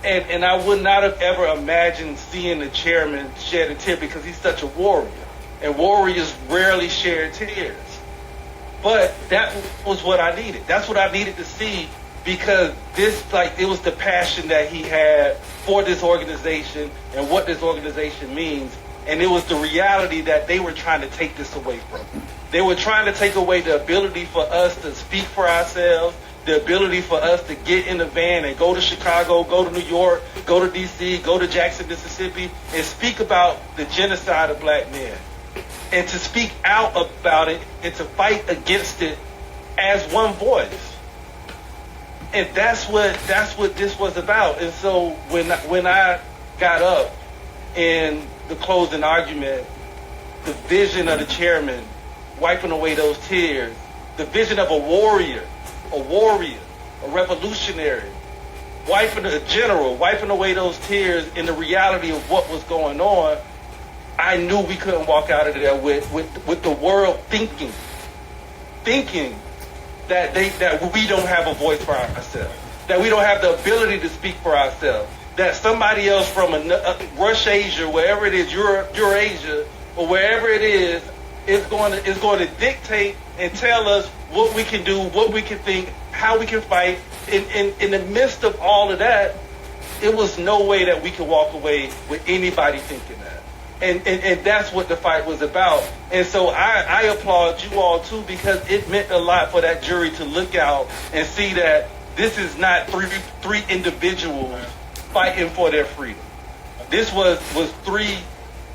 And I would not have ever imagined seeing the chairman shed a tear because he's such a warrior. And warriors rarely shed tears. But that was what I needed. That's what I needed to see, because it was the passion that he had for this organization and what this organization means. And it was the reality that they were trying to take this away from. They were trying to take away the ability for us to speak for ourselves, the ability for us to get in the van and go to Chicago, go to New York, go to D.C., go to Jackson, Mississippi, and speak about the genocide of black men. And to speak out about it and to fight against it as one voice. And that's what this was about. And so when I got up in the closing argument, the vision of the chairman wiping away those tears, the vision of a warrior, a revolutionary, a general, wiping away those tears in the reality of what was going on, I knew we couldn't walk out of there with the world thinking that we don't have a voice for ourselves, that we don't have the ability to speak for ourselves, that somebody else from Rush Asia, wherever it is, Eurasia, or wherever it is going to dictate and tell us what we can do, what we can think, how we can fight. In the midst of all of that, it was no way that we could walk away with anybody thinking that. And that's what the fight was about. And so I applaud you all too, because it meant a lot for that jury to look out and see that this is not three individuals fighting for their freedom. This was three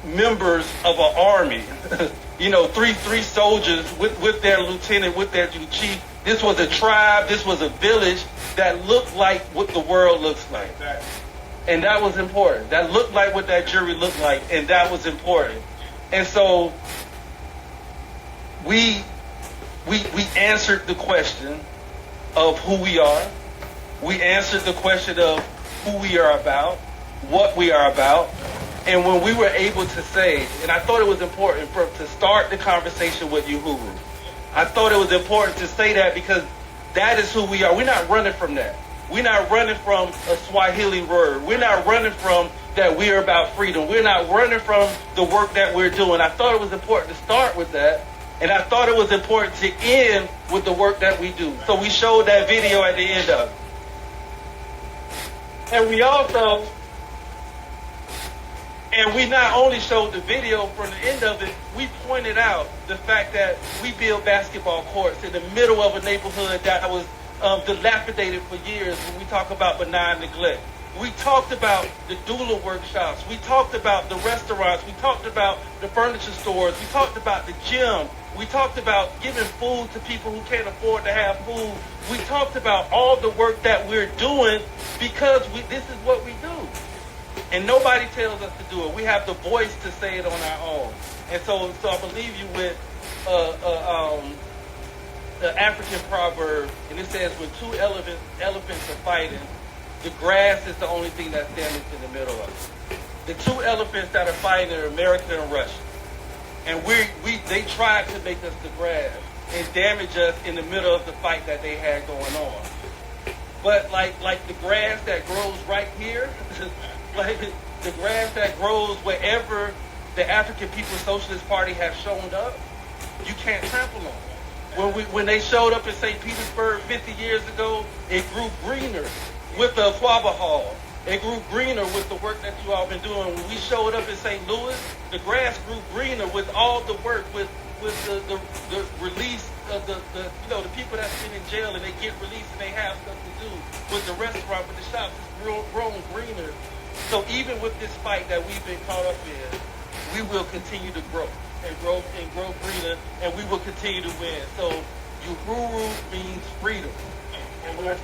members of an army, three soldiers with their lieutenant, with their chief. This was a tribe, this was a village that looked like what the world looks like. And that was important. That looked like what that jury looked like, and that was important. And so we answered the question of who we are. We answered the question of who we are about, what we are about. And when we were able to say, and I thought it was important to start the conversation with Uhuru. I thought it was important to say that because that is who we are. We're not running from that. We're not running from a Swahili word. We're not running from that we are about freedom. We're not running from the work that we're doing. I thought it was important to start with that. And I thought it was important to end with the work that we do. So we showed that video at the end of it. And we not only showed the video from the end of it, we pointed out the fact that we build basketball courts in the middle of a neighborhood that was dilapidated for years when we talk about benign neglect. We talked about the doula workshops. We talked about the restaurants. We talked about the furniture stores. We talked about the gym. We talked about giving food to people who can't afford to have food. We talked about all the work that we're doing because this is what we do. And nobody tells us to do it. We have the voice to say it on our own. And so I believe you with the African proverb, and it says, when two elephants are fighting, the grass is the only thing that's damaged in the middle of it. The two elephants that are fighting are American and Russian. And they tried to make us the grass and damage us in the middle of the fight that they had going on. But like the grass that grows right here, like the grass that grows wherever the African People's Socialist Party has shown up, you can't trample on it. When they showed up in St. Petersburg 50 years ago, it grew greener with the Aquaba Hall. It grew greener with the work that you all been doing. When we showed up in St. Louis, the grass grew greener with all the work, with the release of the people that's been in jail and they get released and they have stuff to do, with the restaurant, with the shops, it's grown greener. So even with this fight that we've been caught up in, we will continue to grow greener, and we will continue to win. So Uhuru means freedom. And we're